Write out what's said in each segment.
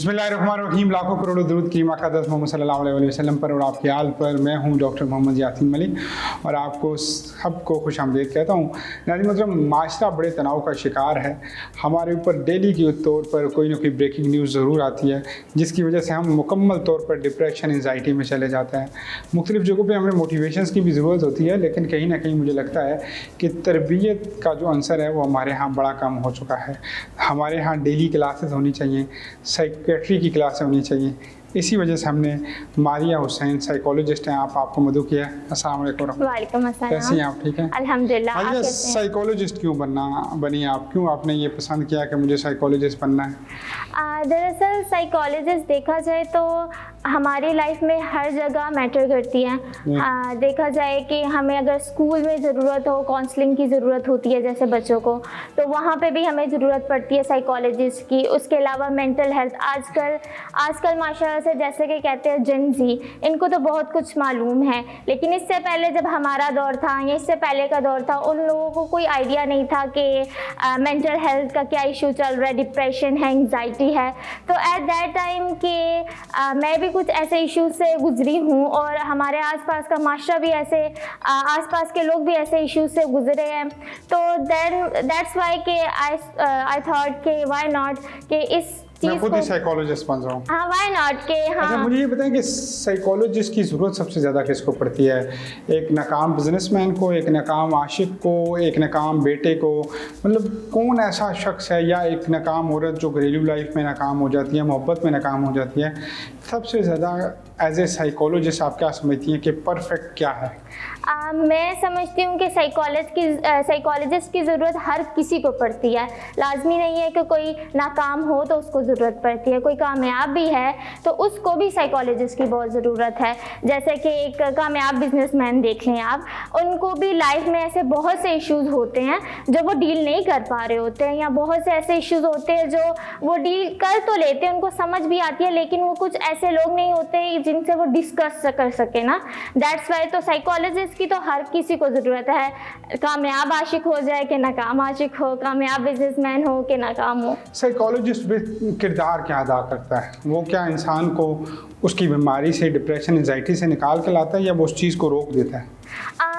बिस्मिल्लाहिर्रहमानिर्रहीम। लाखों करोड़ों दुरूद की मक़दस मोहम्मद सल्लल्लाहु अलैहि वसल्लम पर और आपके आल पर। मैं हूं डॉक्टर मोहम्मद यासीन मलिक और आपको सबको खुश आमदीद कहता हूं। नाज़रीन मोहतरम, माशरा बड़े तनाव का शिकार है। हमारे ऊपर डेली के तौर पर कोई ना कोई ब्रेकिंग न्यूज़ ज़रूर आती है, जिसकी वजह से हम मुकम्मल तौर पर डिप्रेशन, एंजाइटी में चले जाते हैं। मुख्तलिफ़ जगहों पर हमें मोटिवेशंस की भी ज़रूरत होती है, लेकिन कहीं ना कहीं मुझे लगता है कि तरबियत का जो अंसर है वो हमारे यहाँ बड़ा कम हो चुका है। हमारे यहाँ डेली क्लासेस होनी चाहिए, साइकेट्री की क्लासें होनी चाहिए। इसी वजह से हमने मारिया हुसैन, साइकोलॉजिस्ट हैं, आपको मदऊ किया। अस्सलाम वालेकुम। वालेकुम अस्सलाम। कैसी हैं आप? ठीक हैं अल्हम्दुलिल्लाह। आप कैसे हैं? साइकोलॉजिस्ट क्यों बनी आप? क्यों आपने ये पसंद किया कि मुझे साइकोलॉजिस्ट बनना है? दरअसल साइकोलॉजिस्ट देखा जाए तो हमारी लाइफ में हर जगह मैटर करती है। देखा जाए कि हमें अगर स्कूल में ज़रूरत हो, काउंसलिंग की ज़रूरत होती है जैसे बच्चों को, तो वहाँ पे भी हमें ज़रूरत पड़ती है साइकोलॉजिस्ट की। उसके अलावा मेंटल हेल्थ, आजकल माशाल्लाह से जैसे कि कहते हैं जेन ज़ी, इनको तो बहुत कुछ मालूम है, लेकिन इससे पहले जब हमारा दौर था या इससे पहले का दौर था, उन लोगों को कोई आइडिया नहीं था कि मेंटल हेल्थ का क्या इशू चल रहा है, डिप्रेशन है, एंग्जाइटी है। तो एट दैट टाइम कि मैं भी कुछ ऐसे इश्यूज से गुजरी हूँ और हमारे आसपास का माशरा भी ऐसे, आसपास के लोग भी ऐसे इश्यूज से गुजरे हैं। तो दैट्स वाई कि आई थॉट कि वाई नॉट कि इस मैं खुद ही साइकोलॉजिस्ट बन रहा हूँ। हाँ, वाई नॉट के। हाँ, अच्छा, मुझे ये बताएं कि साइकोलॉजिस्ट की ज़रूरत सबसे ज़्यादा किसको पड़ती है? एक नाकाम बिजनेसमैन को, एक नाकाम आशिक को, एक नाकाम बेटे को? मतलब कौन ऐसा शख्स है या एक नाकाम औरत जो घरेलू लाइफ में नाकाम हो जाती है, मोहब्बत में नाकाम हो जाती है? सबसे ज़्यादा एज ए साइकोलॉजिस्ट आप क्या समझती हैं कि परफेक्ट क्या है? मैं समझती हूँ कि साइकोलॉजिस्ट की ज़रूरत हर किसी को पड़ती है। लाजमी नहीं है कि कोई नाकाम हो तो उसको ज़रूरत पड़ती है, कोई कामयाब भी है तो उसको भी साइकोलॉजिस्ट की बहुत ज़रूरत है। जैसे कि एक कामयाब बिजनेसमैन देख लें आप, उनको भी लाइफ में ऐसे बहुत से इश्यूज़ होते हैं जो वो डील नहीं कर पा रहे होते हैं, या बहुत से ऐसे इश्यूज़ होते हैं जो वो डील कर तो लेते हैं, उनको समझ भी आती है, लेकिन वो कुछ ऐसे लोग नहीं होते जिनसे वो डिस्कस कर सके ना। दैट्स वाई तो साइकोलॉजिस्ट की तो हर किसी को ज़रूरत है, कामयाब आशिक हो जाए कि नाकाम आशिक हो, कामयाब बिजनेसमैन हो कि नाकाम हो। साइकोलॉजिस्ट किरदार क्या अदा करता है? वो क्या इंसान को उसकी बीमारी से, डिप्रेशन, एंजाइटी से निकाल के लाता है या वो उस चीज़ को रोक देता है?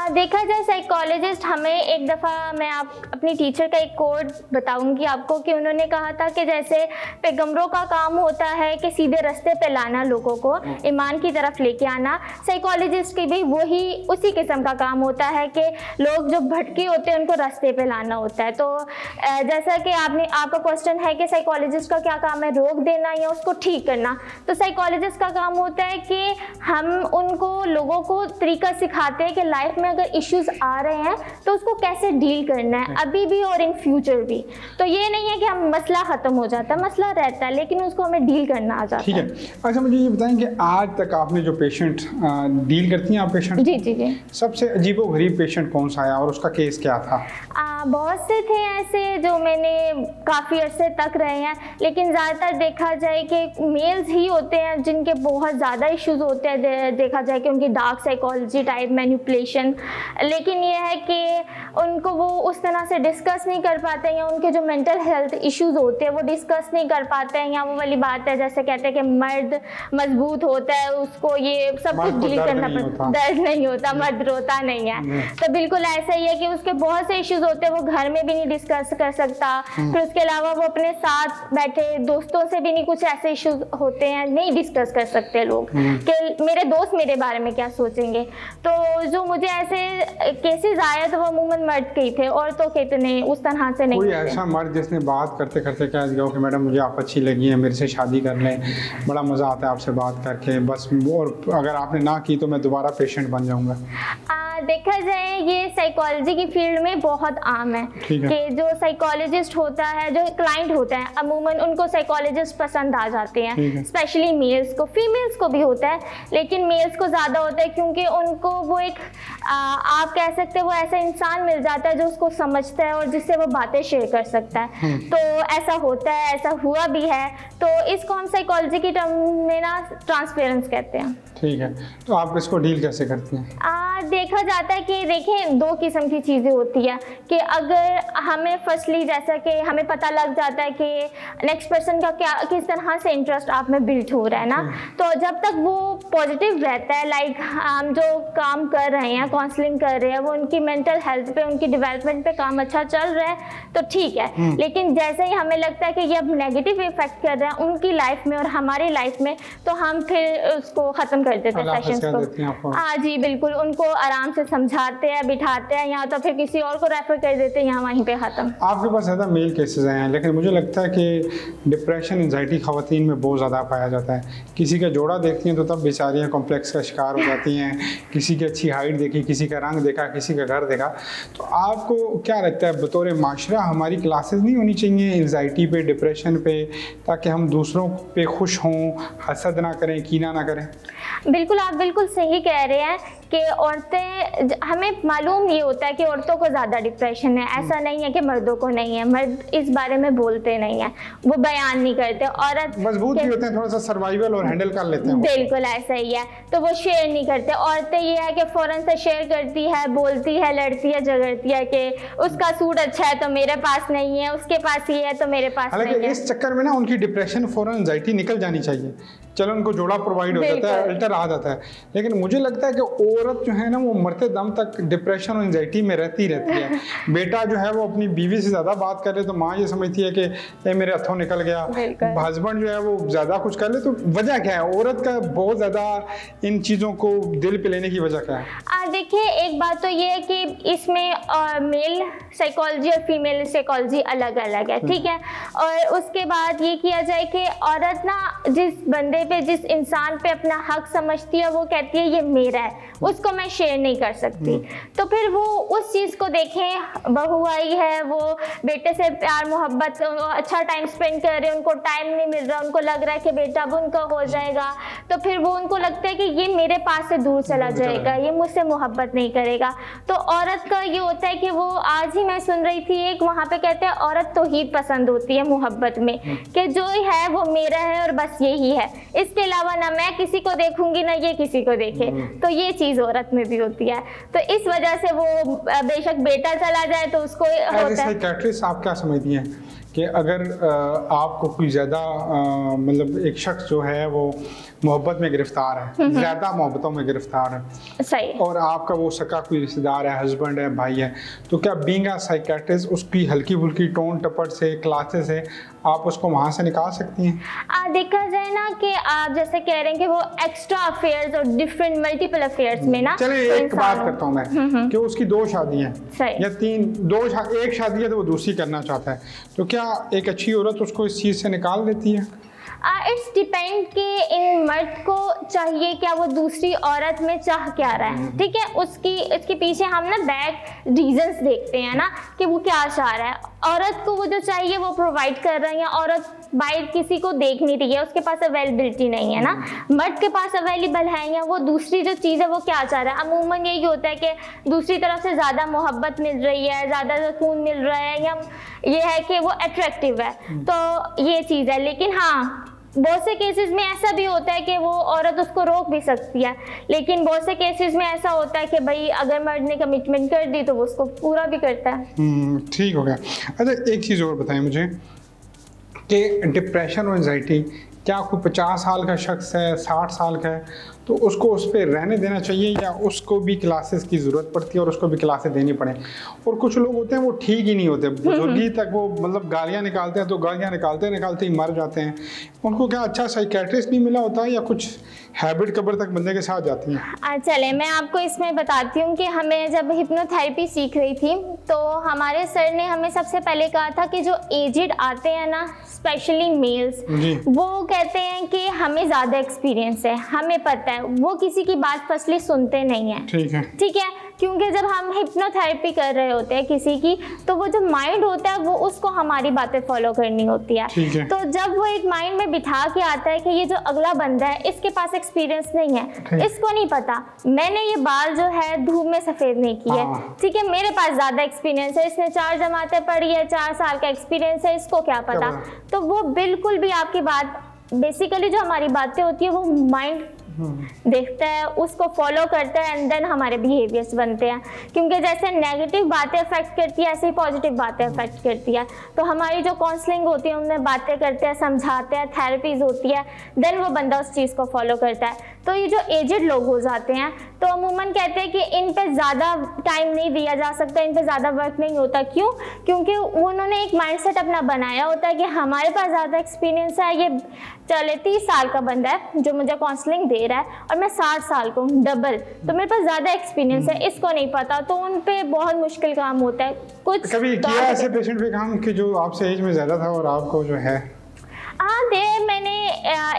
देखा जाए साइकोलॉजिस्ट, हमें एक दफ़ा मैं अपनी टीचर का एक कोट बताऊंगी आपको कि उन्होंने कहा था कि जैसे पैगंबरों का काम होता है कि सीधे रास्ते पे लाना, लोगों को ईमान की तरफ लेके आना, साइकोलॉजिस्ट की भी वही उसी किस्म का काम होता है कि लोग जो भटके होते हैं उनको रास्ते पे लाना होता है। तो जैसा कि आपका क्वेश्चन है कि साइकोलॉजिस्ट का क्या काम है, रोक देना या उसको ठीक करना, तो साइकोलॉजिस्ट का काम होता है कि हम उनको, लोगों को तरीका सिखाते हैं कि लाइफ में अगर इश्यूज आ रहे हैं तो उसको कैसे डील करना है, अभी भी और इन फ्यूचर भी। तो ये नहीं है कि हम मसला ख़त्म हो जाता है, मसला रहता है, लेकिन उसको हमें डील करना आ जाता है। ठीक है। अच्छा, मुझे ये बताएं कि आज तक आपने जो पेशेंट डील करती हैं आप पेशेंट, जी जी जी, सबसे अजीबोगरीब पेशेंट कौन सा आया और उसका केस क्या था? बहुत से थे ऐसे जो मैंने काफ़ी अरसे तक रहे हैं, लेकिन ज़्यादातर देखा जाए कि मेल्स ही होते हैं जिनके बहुत ज़्यादा इश्यूज होते हैं। देखा जाए कि उनकी डार्क साइकोलॉजी टाइप मैनिपुलेशन, लेकिन ये है कि उनको वो उस तरह से डिस्कस नहीं कर पाते हैं, या उनके जो मेंटल हेल्थ इश्यूज होते हैं वो डिस्कस नहीं कर पाते हैं, या वो वाली बात है जैसे कहते हैं कि मर्द मजबूत होता है, उसको ये सब कुछ डील करना पड़ता, दर्द नहीं होता, मर्द रोता नहीं है। तो बिल्कुल ऐसा ही है कि उसके बहुत से इश्यूज होते हैं, वो घर में भी नहीं डिस्कस कर सकता। फिर उसके अलावा वो अपने साथ बैठे दोस्तों से भी नहीं, कुछ ऐसे इश्यूज होते हैं नहीं डिस्कस कर सकते लोग कि मेरे दोस्त मेरे बारे में क्या सोचेंगे। तो जो मुझे ऐसे केसेस आए तो वो अमूमन मर्द के ही थे, औरतों के इतने उस तरह से नहीं। कोई ऐसा मर्द जिसने बात करते करते कह दिया कि मैडम मुझे आप अच्छी लगी हैं, मेरे से शादी कर लें, बड़ा मज़ा आता है आपसे बात करके, बस, और अगर आपने ना की तो मैं दोबारा पेशेंट बन जाऊँगा? देखा जाए ये साइकोलॉजी की फील्ड में बहुत आम है कि जो साइकोलॉजिस्ट होता है, जो क्लाइंट होता है, अमूमन उनको साइकोलॉजिस्ट पसंद आ जाते हैं, स्पेशली मेल्स को। फीमेल्स को भी होता है, लेकिन मेल्स को ज़्यादा होता है क्योंकि उनको वो एक आप कह सकते हैं वो ऐसा इंसान मिल जाता है जो उसको समझता है और जिससे वो बातें शेयर कर सकता है। तो ऐसा होता है, ऐसा हुआ भी है। तो इसको हम साइकोलॉजी की टर्म में ना ट्रांसफेरेंस कहते हैं। ठीक है, तो आप इसको डील कैसे करती हैं? देखा जाता है कि देखिए 2 किस्म की चीज़ें होती है कि अगर हमें फर्स्टली जैसा कि हमें पता लग जाता है कि नेक्स्ट पर्सन का क्या किस तरह से इंटरेस्ट आप में बिल्ड हो रहा है ना, तो जब तक वो पॉजिटिव रहता है, लाइक हम जो काम कर रहे हैं, काउंसलिंग कर रहे हैं, वो उनकी मेंटल हेल्थ पे, उनकी डेवलपमेंट पे काम अच्छा चल रहा है तो ठीक है। लेकिन जैसे ही हमें लगता है कि ये अब नेगेटिव इफेक्ट कर रहे हैं उनकी लाइफ में और हमारी लाइफ में, तो हम फिर उसको ख़त्म कर देते हैं सेशंस को। हाँ जी बिल्कुल, उनको आराम से समझाते हैं, बिठाते हैं, या तो फिर किसी और को रेफर कर देते हैं, यहाँ वहीं पे ख़त्म। आपके पास ज़्यादा मेल केसेस आए हैं, लेकिन मुझे लगता है कि डिप्रेशन एंजाइटी ख़वातीन में बहुत ज़्यादा पाया जाता है। किसी का जोड़ा देखती हैं तो तब बेचारियाँ कॉम्प्लेक्स का शिकार हो जाती हैं, किसी की अच्छी हाइट देखी, किसी का रंग देखा, किसी का घर देखा। तो आपको क्या लगता है बतौर माशरा हमारी क्लासेस नहीं होनी चाहिए एंजाइटी पे, डिप्रेशन पे, ताकि हम दूसरों पे खुश हों, हसद ना करें, कीना ना करें? बिल्कुल, आप बिल्कुल सही कह रहे हैं कि औरतें, हमें मालूम ये होता है कि औरतों को ज़्यादा डिप्रेशन है, ऐसा नहीं है कि मर्दों को नहीं है। मर्द इस बारे में बोलते नहीं है, वो बयान नहीं करते। औरत मजबूत भी होते हैं, थोड़ा सा सर्वाइवल और हैंडल कर लेते हैं। बिल्कुल ऐसा ही है, तो वो शेयर नहीं करते। औरतें ये है कि फ़ौरन से शेयर करती है, बोलती है, लड़ती है, झगड़ती है कि उसका सूट अच्छा है तो मेरे पास नहीं है, उसके पास ये है तो मेरे पास नहीं है। हालांकि इस चक्कर में ना उनकी डिप्रेशन फौरन एंजाइटी निकल जानी चाहिए, चलो उनको जोड़ा प्रोवाइड हो जाता है, अल्टर आ जाता है। लेकिन मुझे लगता है कि औरत जो है ना वो मरते दम तक डिप्रेशन और एंजाइटी में रहती है। बेटा जो है वो अपनी बीवी से ज़्यादा बात करे तो माँ ये समझती है कि ये मेरे हथों निकल गया। हस्बैंड जो है वो ज़्यादा कुछ कर ले तो वजह क्या है? औरत का बहुत ज़्यादा इन चीज़ों को दिल पे लेने की वजह क्या है? देखिए, एक बात तो ये है कि इसमें मेल साइकोलॉजी और फीमेल साइकोलॉजी अलग अलग है, ठीक है। और उसके बाद ये किया जाए कि औरत ना जिस बंदे पे, जिस इंसान पे अपना हक समझती है, वो कहती है ये मेरा है, उसको मैं शेयर नहीं कर सकती। तो फिर वो उस चीज़ को देखें, बहू आई है, वो बेटे से प्यार मोहब्बत, अच्छा टाइम स्पेंड कर रहे हैं, उनको टाइम नहीं मिल रहा, उनको लग रहा है कि बेटा अब उनका हो जाएगा, तो फिर वो उनको लगता है कि ये मेरे पास से दूर चला जाएगा, ये मुझसे मोहब्बत नहीं करेगा। तो औरत का ये होता है कि वो, आज ही मैं सुन रही थी एक, वहाँ पे कहते हैं औरत तौहीद पसंद होती है मोहब्बत में, कि जो है वो मेरा है और बस यही है, इसके अलावा ना मैं किसी को देखूंगी ना ये किसी को देखे। तो ये चीज़ औरत में भी होती है, तो इस वजह से वो बेशक बेटा चला जाए तो उसको होता है। साइकियाट्रिस्ट आप क्या समझती हैं कि अगर आपको कोई ज़्यादा मतलब एक शख्स जो है वो मोहब्बत में गिरफ्तार है, ज़्यादा मोहब्बतों में गिरफ्तार है, सही, और आपका वो सका कोई रिश्तेदार है, हस्बैंड है, भाई है, तो क्या बीइंग अ साइकियाट्रिस्ट उसकी हल्की फुल्की टोन टपट से, क्लासेस से आप उसको वहाँ से निकाल सकती हैं? देखा जाए ना कि आप जैसे कह रहे हैं कि वो एक्स्ट्रा अफेयर्स और डिफरेंट मल्टीपल अफेयर्स में ना, चलिए तो एक बात करता हूँ मैं कि उसकी 2 शादियाँ या 3, एक शादी है तो वो दूसरी करना चाहता है, तो क्या एक अच्छी औरत उसको इस चीज़ से निकाल देती है? इट्स डिपेंड कि इन मर्द को चाहिए क्या, वो दूसरी औरत में चाह क्या रहा है, ठीक है। इसके पीछे हम ना बैक रीजंस देखते हैं ना कि वो क्या चाह रहा है। औरत को वो जो चाहिए वो प्रोवाइड कर रहे हैं, औरत बाहर किसी को देख नहीं रही है, उसके पास अवेलेबिलिटी नहीं है ना, मर्द के पास अवेलेबल है, या वो दूसरी जो चीज़ है वो क्या चाह रहा है। अमूमन यही होता है कि दूसरी तरफ से ज़्यादा मोहब्बत मिल रही है, ज़्यादा सुकून मिल रहा है, या ये है कि वो अट्रैक्टिव है, तो ये चीज़ है। लेकिन हाँ, बहुत से केसेस में ऐसा भी होता है कि वो औरत उसको रोक भी सकती है, लेकिन बहुत से केसेस में ऐसा होता है कि भाई अगर मर्द ने कमिटमेंट कर दी तो वो उसको पूरा भी करता है। ठीक हो गया। अच्छा, एक चीज़ और बताएं मुझे कि डिप्रेशन और एंजाइटी, क्या कोई 50 साल का शख्स है, 60 साल का है, तो उसको उस पर रहने देना चाहिए या उसको भी क्लासेस की ज़रूरत पड़ती है और उसको भी क्लासेस देनी पड़े? और कुछ लोग होते हैं वो ठीक ही नहीं होते, बुजुर्गी तक वो मतलब गालियाँ निकालते हैं, तो गालियाँ निकालते निकालते ही मर जाते हैं। उनको क्या अच्छा साइकियाट्रिस्ट नहीं मिला होता है या कुछ हैबिट कब्र तक बंदे के साथ जाती हैं? चले मैं आपको इसमें बताती हूँ कि हमें जब हिप्नोथेरेपी सीख रही थी तो हमारे सर ने हमें सबसे पहले कहा था कि जो एजिड आते हैं ना, स्पेशली मेल्स, वो कहते हैं कि हमें ज़्यादा एक्सपीरियंस है, हमें पता है, वो किसी की बात फर्स्टली सुनते नहीं है, ठीक है। क्योंकि जब हम हिप्नोथेरेपी कर रहे होते हैं किसी की, तो वो जो माइंड होता है वो उसको हमारी बातें फॉलो करनी होती है। तो जब वो एक माइंड में बिठा के आता है कि ये जो अगला बंदा है इसके पास एक्सपीरियंस नहीं है, इसको नहीं पता, मैंने ये बाल जो है धूप में सफ़ेद नहीं किए, ठीक है, मेरे पास ज़्यादा एक्सपीरियंस है, इसने 4 जमातें पढ़ी है, 4 साल का एक्सपीरियंस है, इसको क्या पता। तो वो बिल्कुल भी आपकी बात, बेसिकली जो हमारी बातें होती है वो माइंड देखता है, उसको फॉलो करता है एंड देन हमारे बिहेवियर्स बनते हैं। क्योंकि जैसे नेगेटिव बातें अफेक्ट करती है ऐसे ही पॉजिटिव बातें अफेक्ट करती है। तो हमारी जो काउंसलिंग होती है उनमें बातें करते हैं, समझाते हैं, थेरेपीज होती है, देन वो बंदा उस चीज़ को फॉलो करता है। तो ये जो एजेड लोग हो जाते हैं तो अमूमन कहते हैं कि इन पे ज़्यादा टाइम नहीं दिया जा सकता, इन पे ज़्यादा वर्क नहीं होता। क्यों? क्योंकि उन्होंने एक माइंडसेट अपना बनाया होता है कि हमारे पास ज़्यादा एक्सपीरियंस है, ये चले 30 साल का बंदा है जो मुझे काउंसलिंग दे रहा है और मैं 60 साल को हूँ, डबल, तो मेरे पास ज़्यादा एक्सपीरियंस है, इसको नहीं पता, तो उन पे बहुत मुश्किल काम होता है। कुछ कभी किया ऐसे पेशेंट पे काम कि जो आपसे एज में ज़्यादा था और आपको जो है? हाँ मैंने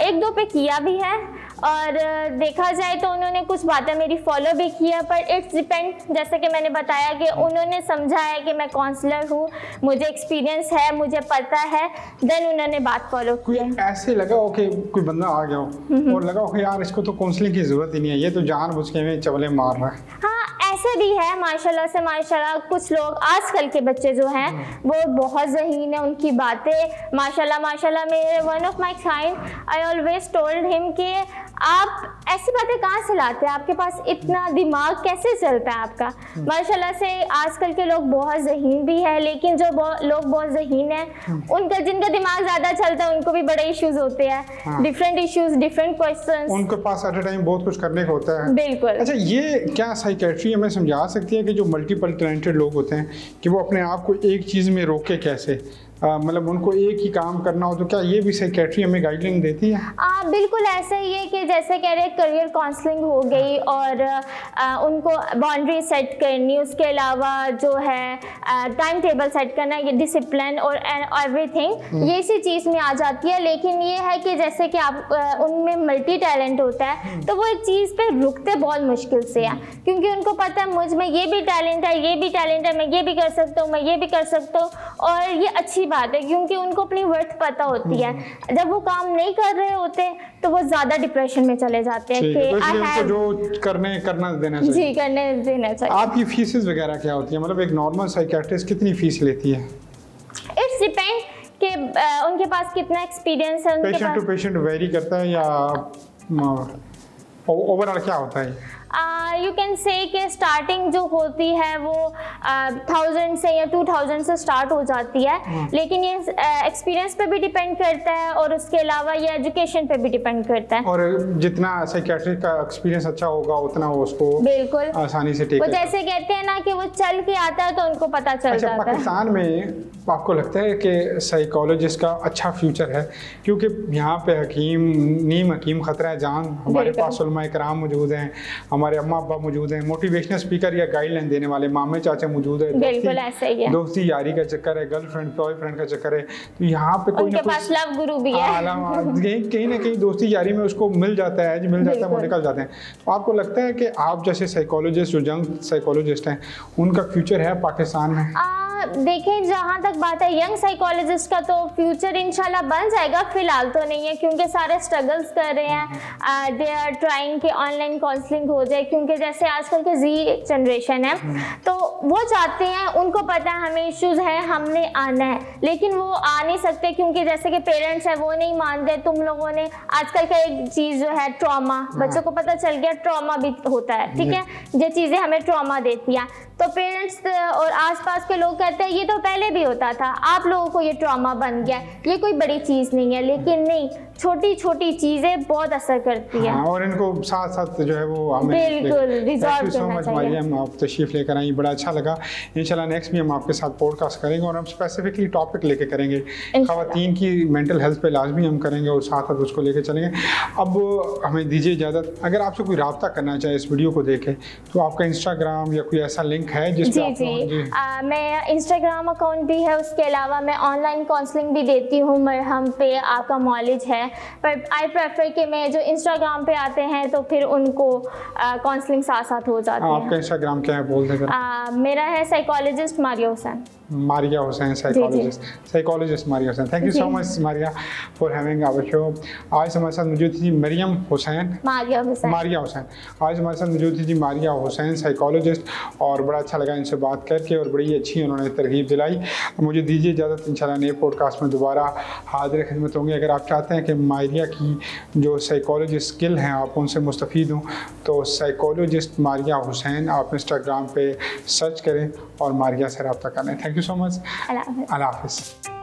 1-2 पे किया भी है और देखा जाए तो उन्होंने कुछ बातें मेरी फॉलो भी किया, पर इट्स डिपेंड। जैसे कि मैंने बताया कि उन्होंने समझा है कि मैं काउंसलर हूँ, मुझे एक्सपीरियंस है, मुझे पता है, देन उन्होंने बात फॉलो कोई की। ऐसे लगा हो कि कोई बंदा आ गया हो और लगा हो कि यार इसको तो काउंसलिंग की ज़रूरत ही नहीं है, ये तो जानबूझ के हमें चवले मार रहा है? हाँ ऐसे भी है माशाल्लाह से माशाल्लाह। कुछ लोग आजकल के बच्चे जो हैं वो बहुत ज़हीन है, उनकी बातें माशाल्लाह माशाल्लाह। मेरे one of my client, I always told him कि आप ऐसी बातें कहाँ से लाते हैं, आपके पास इतना दिमाग कैसे चलता है आपका? माशाल्लाह से आजकल के लोग बहुत ज़हीन भी है, लेकिन जो लोग बहुत ज़हीन है उनका, जिनका दिमाग ज़्यादा चलता है, उनको भी बड़े इश्यूज होते हैं, डिफरेंट इश्यूज, डिफरेंट क्वेश्चंस, उनके पास एट अ टाइम बहुत कुछ करने को होता है। बिल्कुल। अच्छा, ये क्या साइकेट्री हमें समझा सकती है कि जो मल्टीपल टैलेंटेड लोग होते हैं कि वो अपने आप को एक चीज़ में रोके कैसे? मतलब उनको एक ही काम करना हो, तो क्या ये भी साइकेट्री हमें गाइडलाइन देती है? बिल्कुल ऐसा ही है कि जैसे कह रहे करियर काउंसलिंग हो गई और उनको बाउंड्री सेट करनी, उसके अलावा जो है टाइम टेबल सेट करना, ये डिसिप्लिन और एवरीथिंग, ये इसी चीज़ में आ जाती है। लेकिन ये है कि जैसे कि आप उनमें मल्टी टैलेंट होता है तो वो एक चीज़ पे रुकते बहुत मुश्किल से है, क्योंकि उनको पता है मुझ में ये भी टैलेंट है, ये भी टैलेंट है, मैं ये भी कर सकता हूँ, मैं ये भी कर सकता हूँ। और ये अच्छी बात है क्योंकि उनको अपनी वर्थ पता होती है। जब वो काम नहीं कर रहे होते तो वो ज्यादा डिप्रेशन में चले जाते हैं कि उनको जो करना देना चाहिए। जी, करने देना चाहिए। आपकी फीसेस वगैरह क्या होती है? मतलब एक नॉर्मल साइकियाट्रिस्ट कितनी फीस लेती है? इट्स डिपेंड कि उनके पास कितना एक्सपीरियंस है, पेशेंट टू पेशेंट वेरी करता है या ओवरऑल क्या होता है? यू कैन से कि स्टार्टिंग जो होती है वो 1000 से या 2000 से स्टार्ट हो जाती है, लेकिन ये एक्सपीरियंस पे भी डिपेंड करता है और उसके अलावा ये एजुकेशन पे भी डिपेंड करता है। और जितना साइकियाट्रिस्ट का एक्सपीरियंस अच्छा होगा उतना वो उसको बिल्कुल आसानी से टेक वो जैसे कहते हैं ना कि वो चल के आता है तो उनको पता चल जाता है। पाकिस्तान में आपको लगता है कि साइकोलॉजिस्ट का अच्छा फ्यूचर है? क्योंकि यहाँ पे नीम हकीम खतरा है जान, हमारे पास उलमाए कराम मौजूद हैं, हमारे अम्मा अब्बा मौजूद हैं, मोटिवेशनल स्पीकर या गाइडलाइन देने वाले मामे चाचा मौजूद है। बिल्कुल ऐसा ही है। दोस्ती यारी का चक्कर है, गर्लफ्रेंड बॉयफ्रेंड का चक्कर है, तो यहाँ पे कोई ना कोई लव गुरु भी है, कहीं ना कहीं दोस्ती यारी में उसको मिल जाता है, वो निकल जाते हैं। तो आपको लगता है कि आप जैसे साइकोलॉजिस्ट, जो यंग साइकोलॉजिस्ट हैं, उनका फ्यूचर है पाकिस्तान में? देखें, जहाँ तक बात है यंग साइकोलॉजिस्ट का तो फ्यूचर इंशाल्लाह बन जाएगा, फिलहाल तो नहीं है क्योंकि सारे स्ट्रगल्स कर रहे हैं। दे आर ट्राइंग कि ऑनलाइन काउंसलिंग हो जाए, क्योंकि जैसे आजकल के जी जनरेशन है तो वो चाहते हैं, उनको पता है हमें इश्यूज हैं, हमने आना है, लेकिन वो आ नहीं सकते क्योंकि जैसे कि पेरेंट्स है वो नहीं मानते। तुम लोगों ने आजकल का एक चीज़ जो है ट्रॉमा, बच्चों को पता चल गया ट्रॉमा भी होता है, ठीक है, ये चीज़ें हमें ट्रॉमा देती हैं। तो पेरेंट्स और आसपास के लोग कहते हैं ये तो पहले भी होता था, आप लोगों को ये ट्रॉमा बन गया, ये कोई बड़ी चीज़ नहीं है। लेकिन नहीं, छोटी छोटी चीज़ें बहुत असर करती है। और इनको साथ साथ जो है वो हमें बिल्कुल रिजॉल्व करना चाहिए। हम आप तशरीफ लेकर आई, बड़ा अच्छा लगा। इंशाल्लाह नेक्स्ट भी हम आपके साथ पॉडकास्ट करेंगे और हम स्पेसिफिकली टॉपिक लेके करेंगे, ख़वातीन की मेंटल हेल्थ पे लाजमी हम करेंगे और साथ साथ उसको लेके चलेंगे। अब हमें दीजिए इजाज़त। अगर आपसे कोई रब्ता करना चाहे इस वीडियो को देखे तो आपका इंस्टाग्राम या कोई ऐसा लिंक है जिस जी, मैं इंस्टाग्राम अकाउंट भी है, उसके अलावा मैं ऑनलाइन काउंसलिंग भी देती हूँ मरहम पे, आपका नॉलेज है, पर आई प्रेफर कि मैं जो इंस्टाग्राम पे आते हैं तो फिर उनको काउंसलिंग साथ साथ हो जाती है। आपका इंस्टाग्राम क्या है, बोल देगा? मेरा है psychologist Maria Hussain. Maria Hussain, psychologist Maria Hussain. Thank you so much Maria for having our show. आज हमारे साथ मौजूद थी मारिया हुसैन। आज हमारे साथ मौजूद थी मारिया हुसैन, साइकोलॉजिस्ट, और बड़ा अच्छा लगा इनसे बात करके और बड़ी अच्छी उन्होंने तरगीब दिलाई। मुझे दीजिए इजाज़त, इंशाल्लाह नए पॉडकास्ट में दोबारा हाजिर खिदमत होंगे। अगर आप चाहते हैं कि मारिया की जो साइकोलॉजी स्किल हैं आप उनसे मुस्तफ़ीद हों तो साइकोलॉजिस्ट मारिया हुसैन आप इंस्टाग्राम पे सर्च करें और मारिया से रब्ता करें। Thank you so much. अल्लाह हाफ़िज़। अल्लाह हाफ़िज़।